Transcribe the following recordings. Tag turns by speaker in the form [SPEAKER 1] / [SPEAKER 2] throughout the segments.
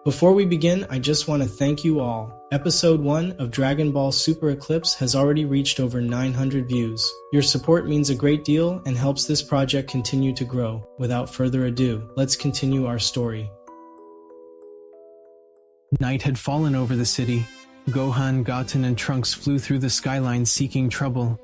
[SPEAKER 1] Before we begin, I just want to thank you all. Episode 1 of Dragon Ball Super Eclipse has already reached over 900 views. Your support means a great deal and helps this project continue to grow. Without further ado, let's continue our story.
[SPEAKER 2] Night had fallen over the city. Gohan, Goten, and Trunks flew through the skyline seeking trouble.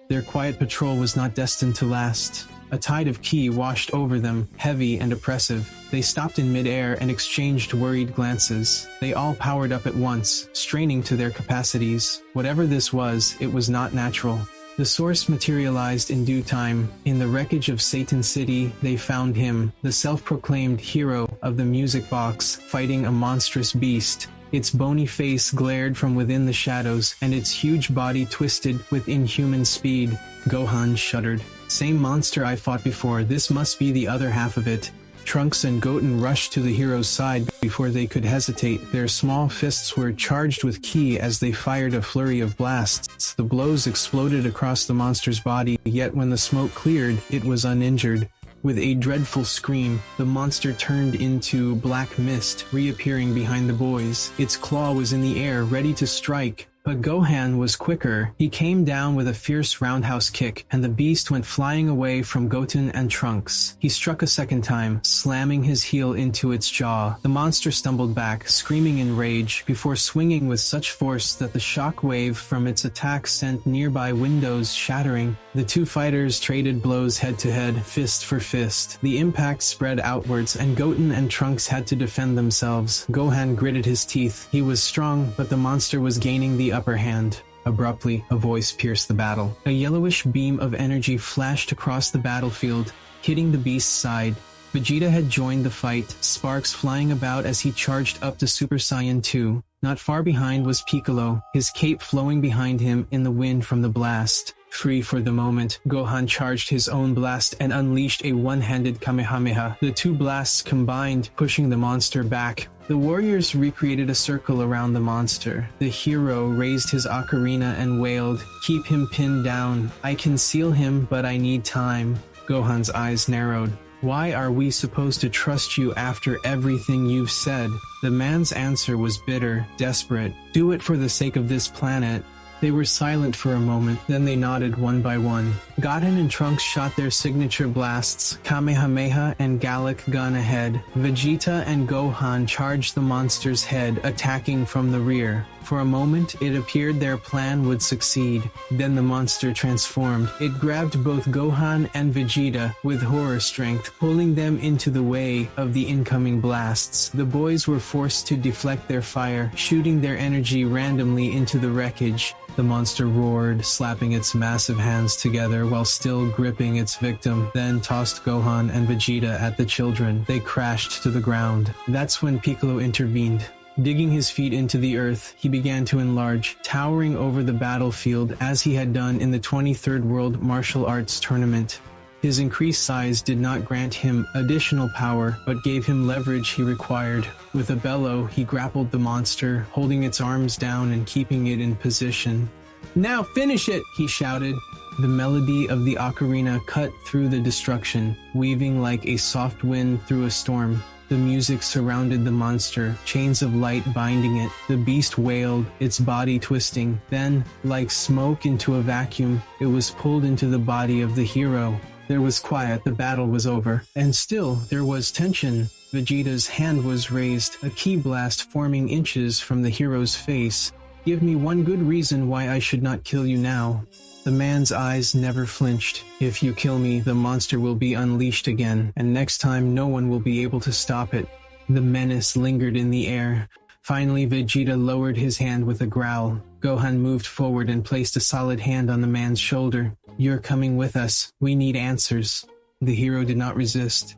[SPEAKER 2] Their quiet patrol was not destined to last. A tide of ki washed over them, heavy and oppressive. They stopped in midair and exchanged worried glances. They all powered up at once, straining to their capacities. Whatever this was, it was not natural. The source materialized in due time. In the wreckage of Satan City, they found him, the self-proclaimed hero of the music box, fighting a monstrous beast. Its bony face glared from within the shadows, and its huge body twisted with inhuman speed. Gohan shuddered. Same monster I fought before, this must be the other half of it. Trunks and Goten rushed to the hero's side before they could hesitate. Their small fists were charged with ki as they fired a flurry of blasts. The blows exploded across the monster's body, yet when the smoke cleared, it was uninjured. With a dreadful scream, the monster turned into black mist, reappearing behind the boys. Its claw was in the air, ready to strike. But Gohan was quicker. He came down with a fierce roundhouse kick, and the beast went flying away from Goten and Trunks. He struck a second time, slamming his heel into its jaw. The monster stumbled back, screaming in rage, before swinging with such force that the shock wave from its attack sent nearby windows shattering. The two fighters traded blows head-to-head, fist for fist. The impact spread outwards, and Goten and Trunks had to defend themselves. Gohan gritted his teeth. He was strong, but the monster was gaining the upper hand. Abruptly, a voice pierced the battle. A yellowish beam of energy flashed across the battlefield, hitting the beast's side. Vegeta had joined the fight, sparks flying about as he charged up to Super Saiyan 2. Not far behind was Piccolo, his cape flowing behind him in the wind from the blast. Free for the moment, Gohan charged his own blast and unleashed a one-handed Kamehameha. The two blasts combined, pushing the monster back. The warriors recreated a circle around the monster. The hero raised his ocarina and wailed, "Keep him pinned down. I can seal him, but I need time." Gohan's eyes narrowed. "Why are we supposed to trust you after everything you've said?" The man's answer was bitter, desperate. "Do it for the sake of this planet." They were silent for a moment, then they nodded one by one. Goten and Trunks shot their signature blasts, Kamehameha and Gallic Gun ahead. Vegeta and Gohan charged the monster's head, attacking from the rear. For a moment, it appeared their plan would succeed. Then the monster transformed. It grabbed both Gohan and Vegeta with horror strength, pulling them into the way of the incoming blasts. The boys were forced to deflect their fire, shooting their energy randomly into the wreckage. The monster roared, slapping its massive hands together while still gripping its victim, then tossed Gohan and Vegeta at the children. They crashed to the ground. That's when Piccolo intervened. Digging his feet into the earth, he began to enlarge, towering over the battlefield as he had done in the 23rd World Martial Arts Tournament. His increased size did not grant him additional power, but gave him leverage he required. With a bellow, he grappled the monster, holding its arms down and keeping it in position. "Now finish it!" he shouted. The melody of the ocarina cut through the destruction, weaving like a soft wind through a storm. The music surrounded the monster, chains of light binding it. The beast wailed, its body twisting. Then, like smoke into a vacuum, it was pulled into the body of the hero. There was quiet, the battle was over. And still, there was tension. Vegeta's hand was raised, a ki blast forming inches from the hero's face. "Give me one good reason why I should not kill you now." The man's eyes never flinched. "If you kill me, the monster will be unleashed again, and next time no one will be able to stop it." The menace lingered in the air. Finally, Vegeta lowered his hand with a growl. Gohan moved forward and placed a solid hand on the man's shoulder. "You're coming with us. We need answers." The hero did not resist.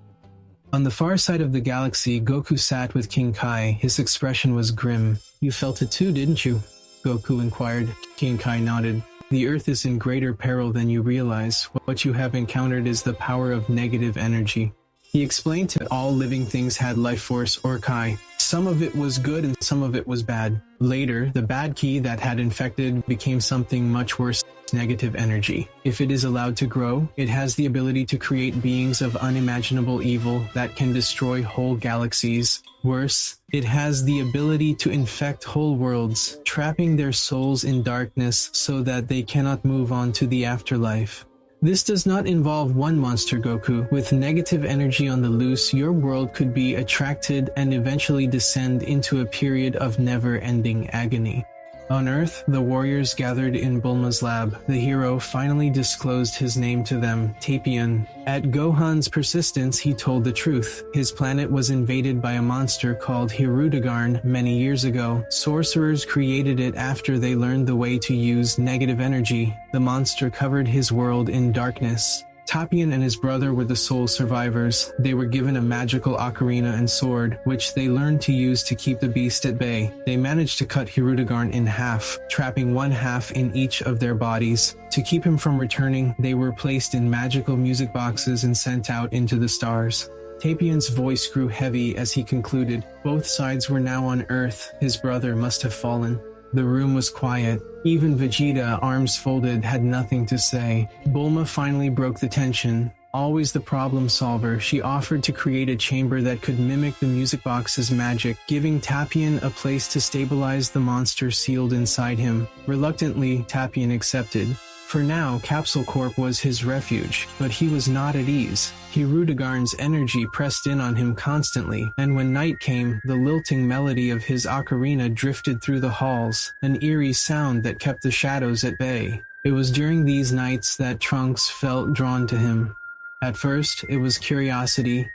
[SPEAKER 2] On the far side of the galaxy, Goku sat with King Kai. His expression was grim. "You felt it too, didn't you?" Goku inquired. King Kai nodded. "The Earth is in greater peril than you realize. What you have encountered is the power of negative energy." He explained that all living things had life force or Kai. Some of it was good and some of it was bad. Later, the bad Ki that had infected became something much worse, negative energy. If it is allowed to grow, it has the ability to create beings of unimaginable evil that can destroy whole galaxies. Worse, it has the ability to infect whole worlds, trapping their souls in darkness so that they cannot move on to the afterlife. This does not involve one monster, Goku. With negative energy on the loose, your world could be attracted and eventually descend into a period of never-ending agony. On Earth, the warriors gathered in Bulma's lab. The hero finally disclosed his name to them, Tapion. At Gohan's persistence, he told the truth. His planet was invaded by a monster called Hirudegarn many years ago. Sorcerers created it after they learned the way to use negative energy. The monster covered his world in darkness. Tapion and his brother were the sole survivors. They were given a magical ocarina and sword, which they learned to use to keep the beast at bay. They managed to cut Hirudegarn in half, trapping one half in each of their bodies. To keep him from returning, they were placed in magical music boxes and sent out into the stars. Tapion's voice grew heavy as he concluded. Both sides were now on Earth. His brother must have fallen. The room was quiet. Even Vegeta, arms folded, had nothing to say. Bulma finally broke the tension. Always the problem solver, she offered to create a chamber that could mimic the music box's magic, giving Tapion a place to stabilize the monster sealed inside him. Reluctantly, Tapion accepted. For now, Capsule Corp was his refuge, but he was not at ease. Hirudegarn's energy pressed in on him constantly, and when night came, the lilting melody of his ocarina drifted through the halls, an eerie sound that kept the shadows at bay. It was during these nights that Trunks felt drawn to him. At first, it was curiosity,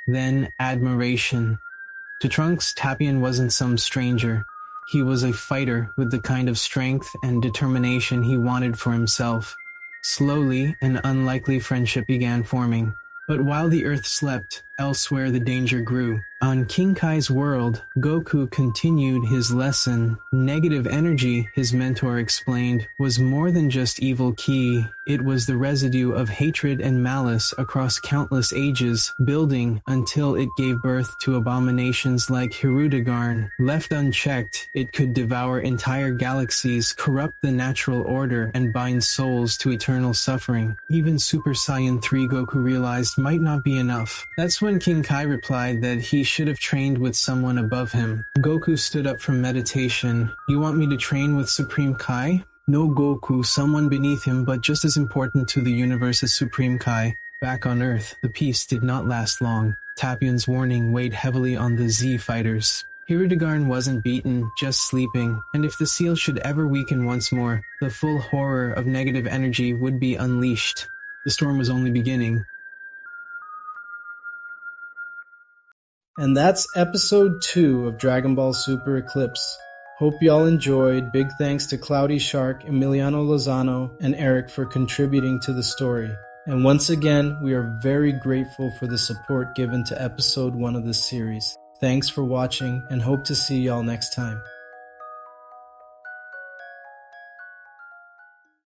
[SPEAKER 2] then admiration. To Trunks, Tapion wasn't some stranger. He was a fighter with the kind of strength and determination he wanted for himself. Slowly, an unlikely friendship began forming. But while the Earth slept, elsewhere the danger grew. On King Kai's world, Goku continued his lesson. Negative energy, his mentor explained, was more than just evil ki. It was the residue of hatred and malice across countless ages, building until it gave birth to abominations like Hirudegarn. Left unchecked, it could devour entire galaxies, corrupt the natural order, and bind souls to eternal suffering. Even Super Saiyan 3 Goku realized might not be enough. That's when King Kai replied that he should have trained with someone above him. Goku stood up from meditation. You want me to train with Supreme Kai? No, Goku, someone beneath him, but just as important to the universe as Supreme Kai. Back on Earth, the peace did not last long. Tapion's warning weighed heavily on the Z fighters. Hirudegarn wasn't beaten, just sleeping, and if the seal should ever weaken once more, the full horror of negative energy would be unleashed. The storm was only beginning.
[SPEAKER 1] And that's episode 2 of Dragon Ball Super Eclipse. Hope y'all enjoyed. Big thanks to Cloudyshark, Emiliano Lozano, and Erick for contributing to the story. And once again, we are very grateful for the support given to episode 1 of this series. Thanks for watching and hope to see y'all next time.